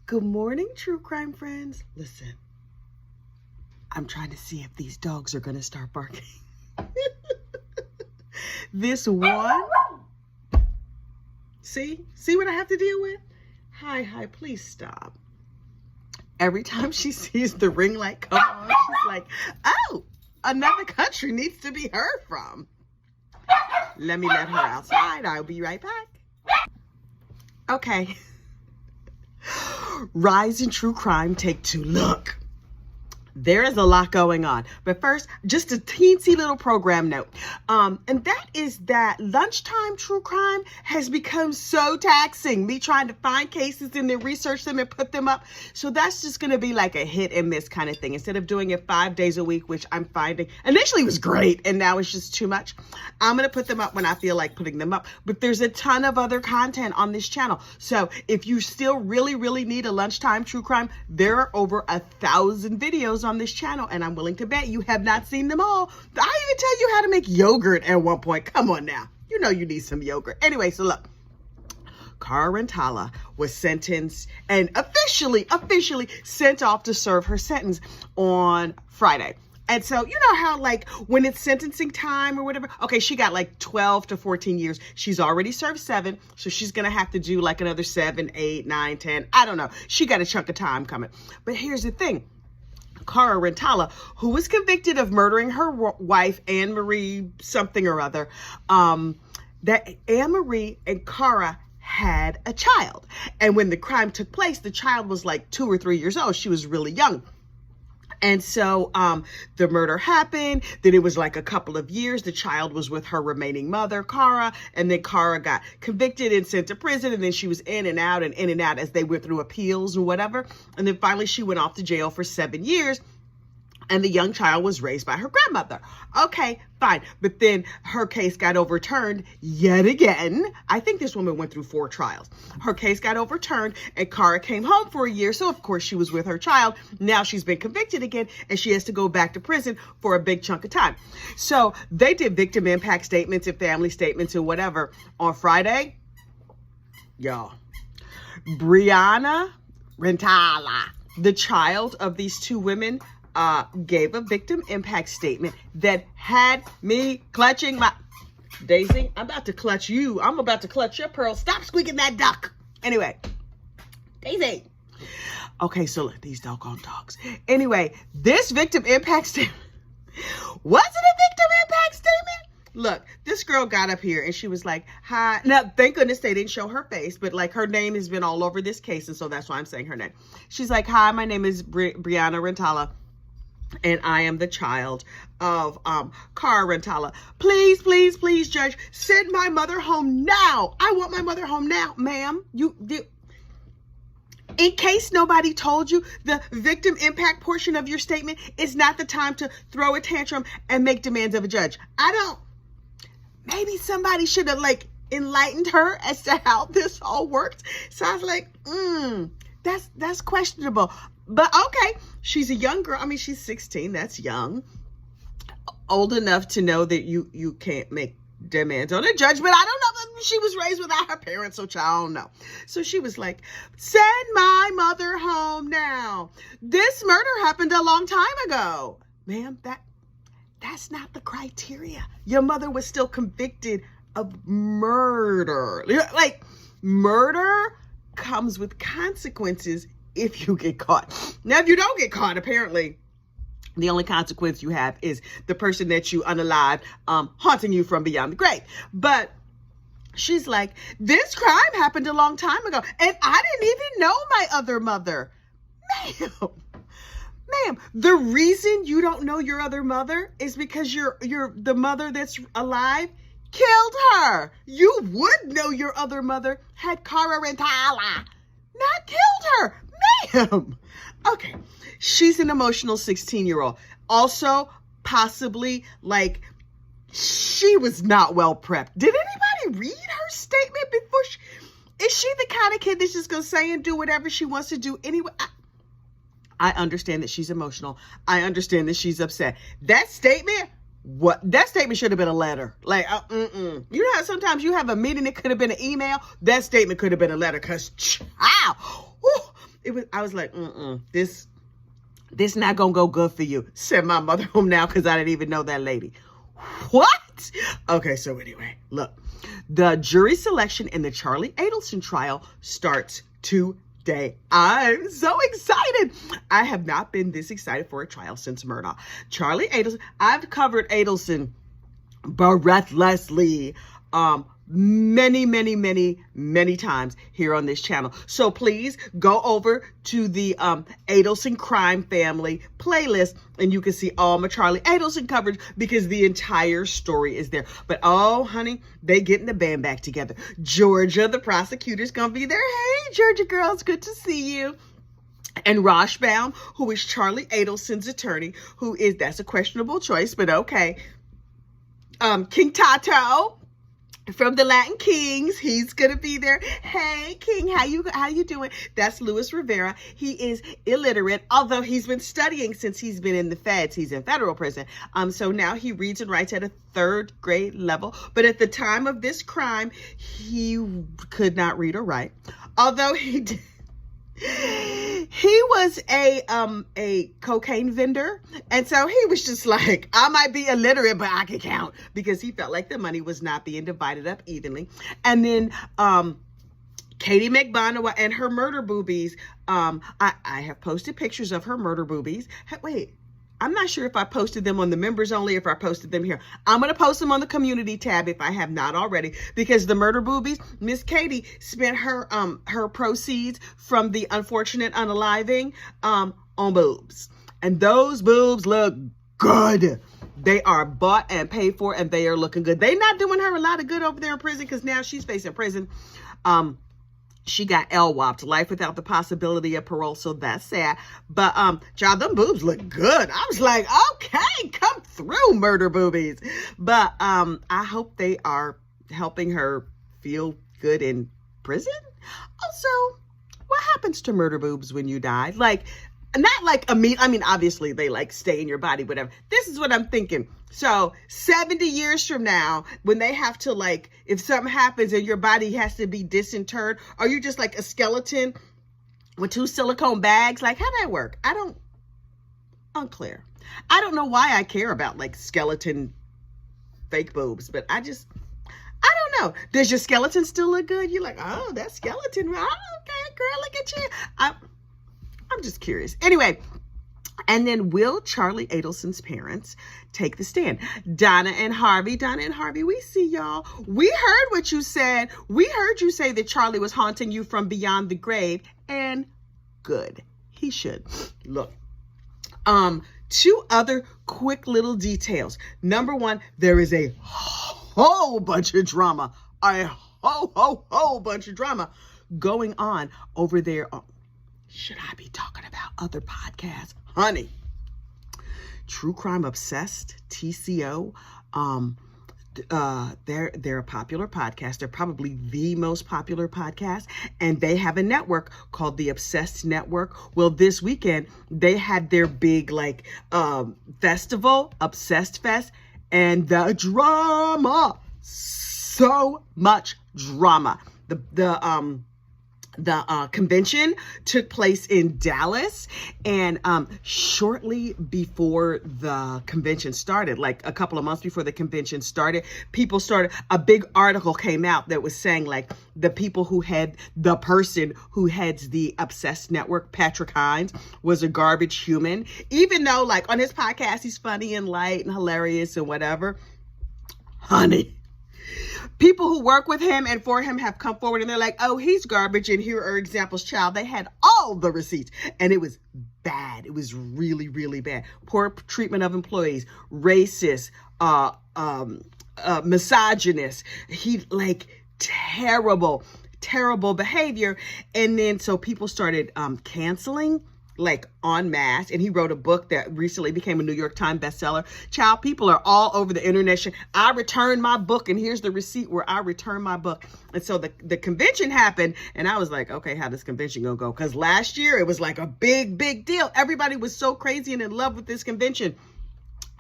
Good morning, true crime friends. Listen, I'm trying to see if these dogs are going to start barking. This one, see what I have to deal with? Hi, please stop. Every time she sees the ring light come on, she's like, oh, another country needs to be heard from. Let me let her outside. I'll be right back. Okay. Rise in true crime, take two. Look, there is a lot going on. But first, just a teensy little program note. And that is that lunchtime true crime has become so taxing. Me trying to find cases and then research them and put them up. So that's just going to be like a hit and miss kind of thing. Instead of doing it 5 days a week, which I'm finding initially was great and now it's just too much. I'm going to put them up when I feel like putting them up. But there's a ton of other content on this channel. So if you still really need a lunchtime true crime, there are over 1,000 videos on this channel, and I'm willing to bet you have not seen them all. I even tell you how to make yogurt at one point. Come on now. You know you need some yogurt. Anyway, so look. Rintala was sentenced and officially sent off to serve her sentence on Friday. And so, you know how like when it's sentencing time or whatever, okay, she got like 12 to 14 years. She's already served 7. So she's going to have to do like another 7, 8, 9, 10. I don't know. She got a chunk of time coming. But here's the thing. Rintala, who was convicted of murdering her wife, Anne Marie something or other, that Anne Marie and Cara had a child. And when the crime took place, the child was like 2 or 3 years old. She was really young. And so the murder happened. Then it was like a couple of years. The child was with her remaining mother, Cara. And then Cara got convicted and sent to prison. And then she was in and out as they went through appeals and whatever. And then finally she went off to jail for 7 years. And the young child was raised by her grandmother. Okay, fine. But then her case got overturned yet again. I think this woman went through 4 trials. Her case got overturned and Cara came home for a year. So, of course, she was with her child. Now she's been convicted again and she has to go back to prison for a big chunk of time. So they did victim impact statements and family statements and whatever on Friday. Y'all, Brianna Rintala, the child of these 2 women, gave a victim impact statement that had me clutching my... Daisy, I'm about to clutch you. I'm about to clutch your pearl. Stop squeaking that duck. Anyway, Daisy. Okay, so look, these doggone dogs. Anyway, this victim impact statement... Was it a victim impact statement? Look, this girl got up here and she was like, hi. Now, thank goodness they didn't show her face, but like her name has been all over this case. And so that's why I'm saying her name. She's like, hi, my name is Brianna Rintala. And I am the child of Cara Rintala. Please, Judge, send my mother home now. I want my mother home now, ma'am. In case nobody told you, the victim impact portion of your statement is not the time to throw a tantrum and make demands of a judge. Maybe somebody should have like enlightened her as to how this all works. So I was like, that's questionable. But okay, she's a young girl. I mean, she's 16. That's young. Old enough to know that you can't make demands on a judge. But I don't know. She was raised without her parents, so I don't know. So she was like, send my mother home now. This murder happened a long time ago. Ma'am, that's not the criteria. Your mother was still convicted of murder. Like, murder comes with consequences if you get caught. Now, if you don't get caught, apparently the only consequence you have is the person that you unalived haunting you from beyond the grave. But she's like, this crime happened a long time ago and I didn't even know my other mother. Ma'am, the reason you don't know your other mother is because the mother that's alive killed her. You would know your other mother had Cara Rintala not killed her. Ma'am. Okay. She's an emotional 16-year-old. Also, possibly, like, she was not well prepped. Did anybody read her statement before? Is she the kind of kid that's just going to say and do whatever she wants to do anyway? I understand that she's emotional. I understand that she's upset. That statement should have been a letter. Like, you know how sometimes you have a meeting, it could have been an email. That statement could have been a letter because, I was like, this not gonna go good for you. Send my mother home now because I didn't even know that lady. What? Okay, so anyway, look. The jury selection in the Charlie Adelson trial starts today. I'm so excited. I have not been this excited for a trial since Murdaugh. Charlie Adelson, I've covered Adelson breathlessly many times here on this channel. So please go over to the Adelson Crime Family playlist and you can see all my Charlie Adelson coverage because the entire story is there. But oh, honey, they getting the band back together. Georgia, the prosecutor's gonna be there. Hey, Georgia girls, good to see you. And Roshbaum, who is Charlie Adelson's attorney, that's a questionable choice, but okay. King Tato from the Latin Kings, he's gonna be there. Hey King, how you doing? That's Luis Rivera. He is illiterate, although he's been studying since he's been in the feds. He's in federal prison. So now he reads and writes at a 3rd grade level. But at the time of this crime, he could not read or write. Although he did. He was a cocaine vendor, and so he was just like, I might be illiterate, but I can count, because he felt like the money was not being divided up evenly. And then Katie McBonowa and her murder boobies. I have posted pictures of her murder boobies. Wait, I'm not sure if I posted them on the members only, if I posted them here. I'm going to post them on the community tab if I have not already, because the murder boobies, Miss Katie spent her proceeds from the unfortunate unaliving on boobs. And those boobs look good. They are bought and paid for, and they are looking good. They're not doing her a lot of good over there in prison, because now she's facing prison. She got LWOP'd, life without the possibility of parole, so that's sad. But child, them boobs look good. I was like, okay, come through, murder boobies. But I hope they are helping her feel good in prison. Also, what happens to murder boobs when you die? Like, not like I mean, obviously they like stay in your body, whatever. This is what I'm thinking. So 70 years from now, when they have to, like, if something happens and your body has to be disinterred, are you just like a skeleton with 2 silicone bags? Like, how that work? Unclear. I don't know why I care about like skeleton fake boobs, but I don't know. Does your skeleton still look good? You're like, oh, that skeleton. Oh, okay, girl, look at you. I'm just curious. Anyway, and then will Charlie Adelson's parents take the stand? Donna and Harvey, we see y'all. We heard what you said. We heard you say that Charlie was haunting you from beyond the grave, and good. He should. Look, 2 other quick little details. Number 1, there is a whole bunch of drama, whole bunch of drama going on over there. Should I be talking about other podcasts? Honey, True Crime Obsessed, TCO, they're a popular podcast. They're probably the most popular podcast, and they have a network called the Obsessed Network. Well, this weekend, they had their big, like, festival, Obsessed Fest, and the drama, so much drama. The convention took place in Dallas, and shortly before the convention started, like a couple of months before the convention started, a big article came out that was saying, like, the person who heads the Obsessed Network, Patrick Hines, was a garbage human, even though, like, on his podcast, he's funny and light and hilarious and whatever. Honey, people who work with him and for him have come forward and they're like, oh, he's garbage, and here are examples, child. They had all the receipts, and it was bad. It was really, really bad. Poor treatment of employees, racist, misogynist. Terrible behavior. And then so people started canceling, like, en masse, and he wrote a book that recently became a New York Times bestseller. Child, people are all over the internet. I returned my book, and here's the receipt where I returned my book. And so the convention happened, and I was like, okay, how this convention gonna go? Because last year it was like a big deal. Everybody was so crazy and in love with this convention.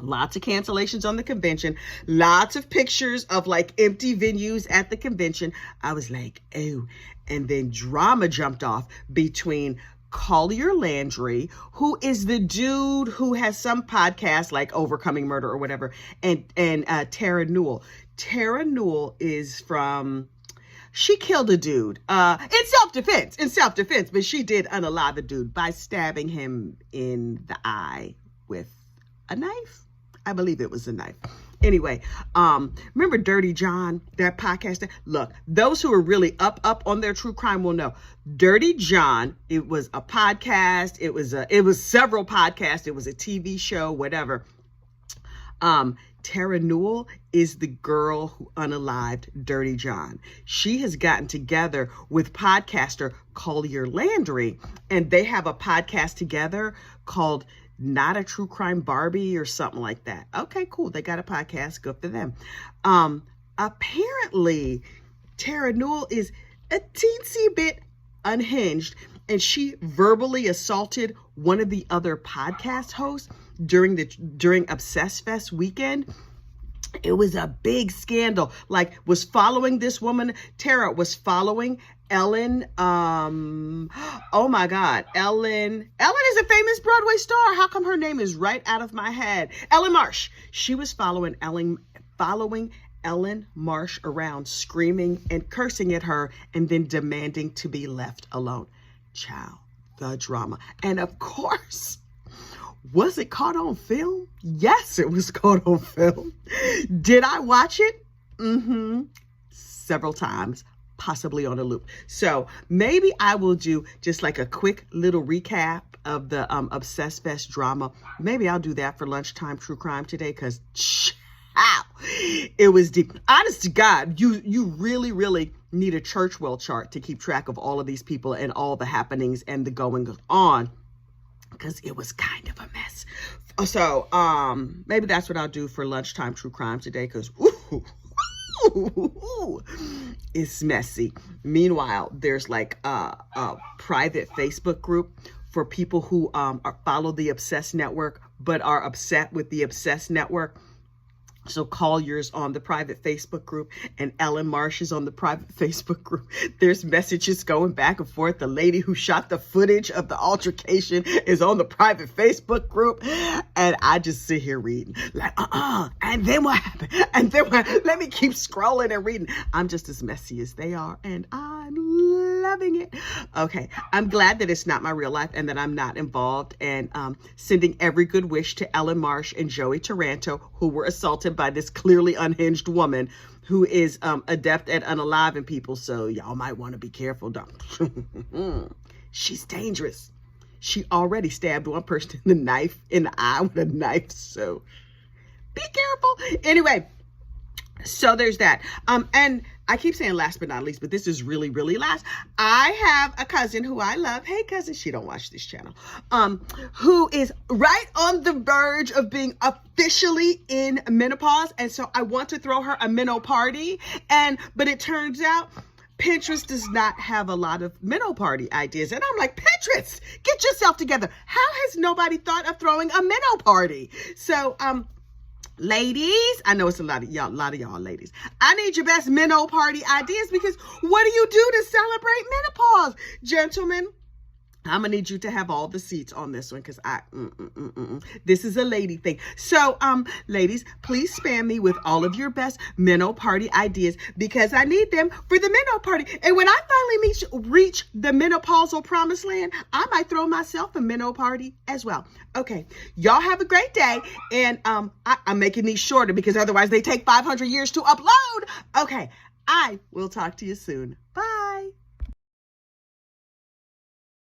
Lots of cancellations on the convention, lots of pictures of, like, empty venues at the convention. I was like, oh. And then drama jumped off between Collier Landry, who is the dude who has some podcast like Overcoming Murder or whatever, and Tara Newell. Tara Newell is from, she killed a dude in self-defense, but she did unalive a dude by stabbing him in the eye with a knife. I believe it was a knife. Anyway, remember Dirty John, that podcast? Look, those who are really up on their true crime will know. Dirty John, it was a podcast. It was several podcasts. It was a TV show, whatever. Tara Newell is the girl who unalived Dirty John. She has gotten together with podcaster Collier Landry, and they have a podcast together called Not a True Crime Barbie or something like that. Okay, cool. They got a podcast. Good for them. Apparently, Tara Newell is a teensy bit unhinged, and she verbally assaulted one of the other podcast hosts during Obsess Fest weekend. It was a big scandal. Like, was following this woman. Tara was following Ellen. Oh my God. Ellen is a famous Broadway star. How come her name is right out of my head? Ellen Marsh. She was following Ellen Marsh around, screaming and cursing at her, and then demanding to be left alone. Child, the drama. And of course, was it caught on film? Yes, it was caught on film. Did I watch it? Several times, possibly on a loop. So maybe I will do just like a quick little recap of the Obsess Fest drama. Maybe I'll do that for Lunchtime True Crime today, because it was deep. Honest to God, you really, really need a Churchwell chart to keep track of all of these people and all the happenings and the goings on, because it was kind of a mess. So maybe that's what I'll do for Lunchtime True Crime today, because it's messy. Meanwhile, there's like a private Facebook group for people who follow the Obsessed Network but are upset with the Obsessed Network. So Collier's on the private Facebook group, and Ellen Marsh is on the private Facebook group. There's messages going back and forth. The lady who shot the footage of the altercation is on the private Facebook group. And I just sit here reading like, and then what happened? And then what? Let me keep scrolling and reading. I'm just as messy as they are, and I'm loving it. Okay. I'm glad that it's not my real life and that I'm not involved, and sending every good wish to Ellen Marsh and Joey Taranto, who were assaulted by this clearly unhinged woman who is adept at unaliving people. So y'all might want to be careful, though. She's dangerous. She already stabbed one person in the eye with a knife. So be careful. Anyway, so there's that. And I keep saying last but not least, but this is really, really last. I have a cousin who I love. Hey, cousin, she don't watch this channel. Who is right on the verge of being officially in menopause. And so I want to throw her a minnow party. But it turns out Pinterest does not have a lot of minnow party ideas. And I'm like, Pinterest, get yourself together. How has nobody thought of throwing a minnow party? So, ladies, I know it's a lot of y'all ladies. I need your best minnow party ideas, because what do you do to celebrate menopause? Gentlemen, I'm gonna need you to have all the seats on this one, because this is a lady thing. So, ladies, please spam me with all of your best minnow party ideas, because I need them for the minnow party. And when I finally reach the menopausal promised land, I might throw myself a minnow party as well. Okay, y'all have a great day. And I'm making these shorter because otherwise they take 500 years to upload. Okay, I will talk to you soon. Bye.